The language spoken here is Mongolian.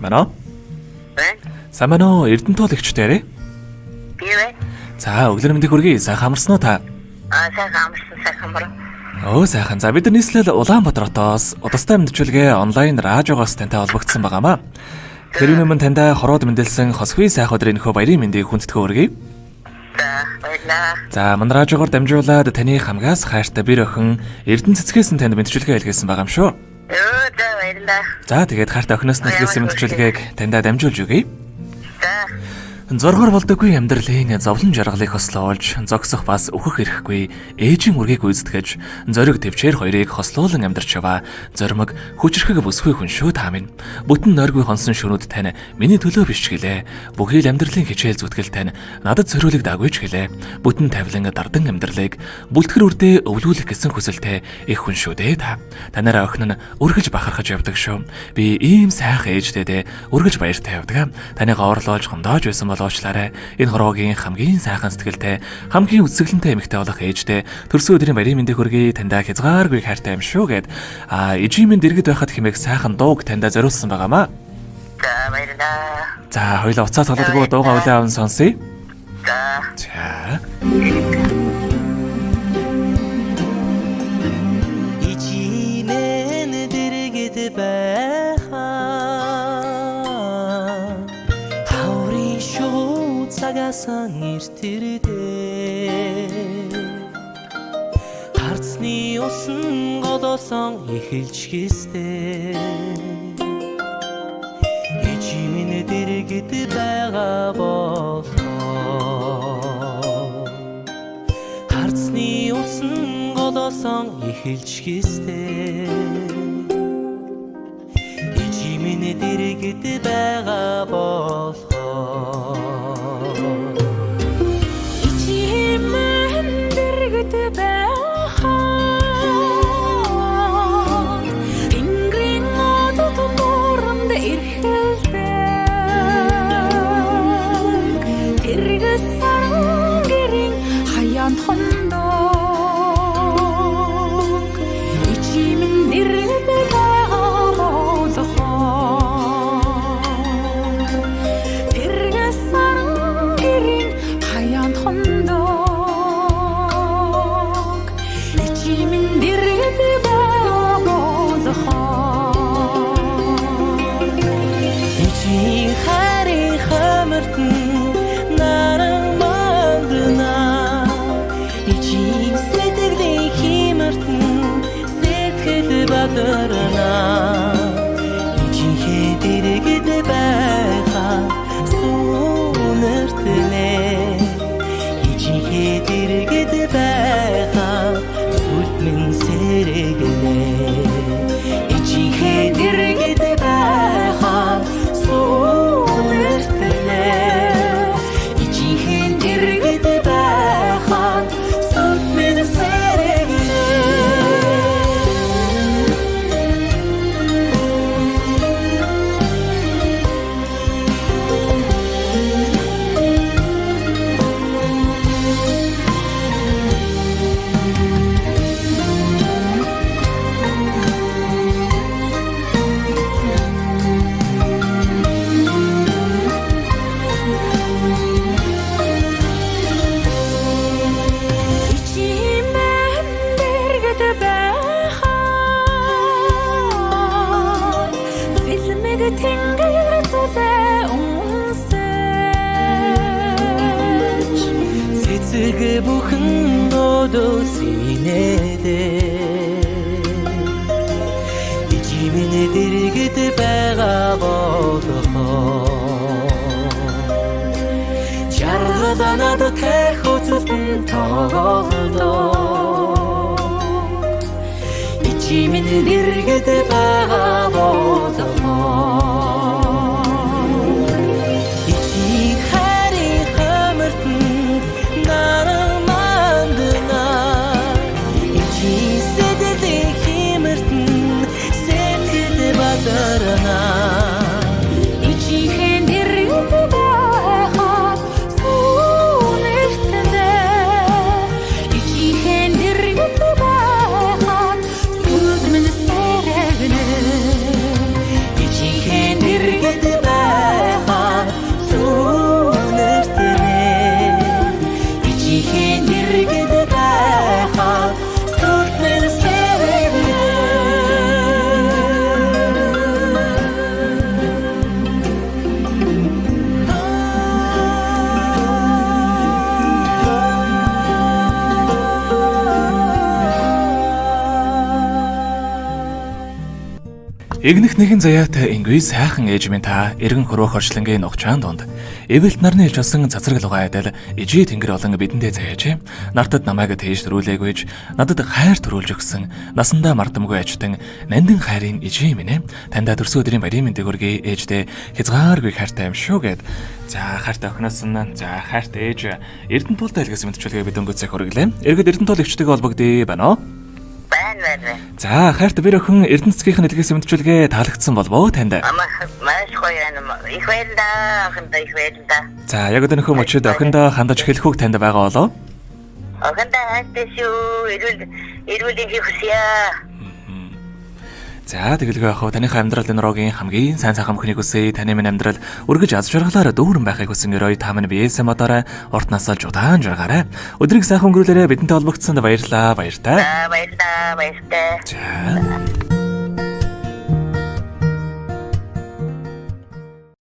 Манай. Сайн байна уу? Эрдэнэ туулагчтай. Би вэ? За, өглөө мэндийг хүргэе. Сайхан амарсан уу та? Сайхан амарсан, сайхан мөр. Сайхан. За, бид нар нийслэл Улаанбаатар хотоос удастай мэдчилгээ онлайн радиогоос тантай холбогдсон байгаамаа. Тэр өмнө тантай хороод мэндэлсэн хосхвийн сайхан өдрийн нөхөө баярын мэндийг хүндэтгэн хүргэе. За, баярлалаа. За, манай радиогоор дамжуулаад таны хамгаас хайртай бэр охин Эрдэнэ цэцгээс нь танд мэдчилгээ илгээсэн байгаа юм шүү. За, баярлалаа. За, тэгээд хайртай охиноос нь илгээсэн мэдчилгээг таньдаа дамжуулж өгье. За. Зоргоор болдоггүй амьдралын зовлон жаргалыг хослуулж, зогсох бас өөхөх ирэхгүй, ээжийн үргийг гүйцэтгэж, зориг төвчээр хоёрыг хослуулан амьдарч яваа, зоримог хүчрэхэг бүсгүй хүн шүү та минь. Бүтэн нойргүй хонсон шөнүүд тань миний төлөө биш гэлээ. Бүхий л амьдралын хичээл зүтгэл тань надад зориулыг дагвиж гэлээ. Бүтэн тавилан дардан амьдралыг бүлтгэр үрдээ өвлүүлэх гэсэн хүсэлтэй их хүн шүү дээ та. Танараа охин нь үргэлж бахархаж явдаг шүү. Би ийм сайхан ээжтэйдээ үргэлж баяртай явдаг. Таныг оорлоож гомдоож байсан уучлаарай. Энэ хорвогийн хамгийн сайхан сэтгэлтэй, хамгийн үсгэлэнтэй эмэгтэй болох ээжтэй төрсөн өдрийн баярын мэндийг хүргэе. Таньда хязгааргүй хайртай юм шүү гэд эжийн минь дэргэд байхад хэмээх сайхан дууг таньда зориулсан байгаамаа. За, баярлалаа. За, хоёулаа уцаа цолоодгүй дуугаа үлээ аван сонсъё. За. Эжийн минь дэргэд цагаасан иртэрдээ харцны усан голоосон эхэлж хэстэй эжийн минь дэргэд байгаа болоо харцны усан голоосон эхэлж хэстэй эжийн минь дэргэд байгаа болоо Get Игнэх нэгэн заяатай ингүй сайхан ээж минь та эргэн хөрөөх орчлонгийн нухчаан донд эвэлт нарны илж болсон цацраг лугаа айдал ижээ тэнгэр олон бидэндээ заяажээ. Нартад намайг тээж төрүүлээгүйж надад хайр төрүүлж өгсөн насандаа мардамгүй ажтан нандин хайрын ижээ минь таньда төрсөн өдрийн баярын мэндийг хүргэе ээждээ хязгааргүй хайртай юм шүү гэд. За хайртай охиноос нь за хайртай ээж Эрдэнэ тултай илгээс мэдчилгээ бид өнгөцөө хүргэлээ. Эргээд Эрдэнэ тул ихчтэйгээ холбогдъё байна уу? байна. За хайртай бэр охин Эрдэнэцгийнхэн илгээс мэдчилгээ таалагдсан болов уу танд? Маш гоё юм. Их байлаа. Охиндоо их байлаа. За яг одоо нөхөө мөчөд охиндоо хандаж хэлэх үг танд байгаа болов? Охиндоо хайртай шүү. Эрүүл их хүсье. За тэгэлгүй яах вэ? Таныхаа амьдралын нуруугийн хамгийн сайн сайхан бүхнийг хүсье. Таны минь амьдрал өргөж аз жаргалаар дүүрэн байхыг хүсэн өрөө та минь биесээ модорой урт насалж удаан жаргаарай. Өдрийг сайхан өнгөрүүлээрэ бидэнтэй холбогдсонд баярлалаа. Баяртай. Баярлалаа. За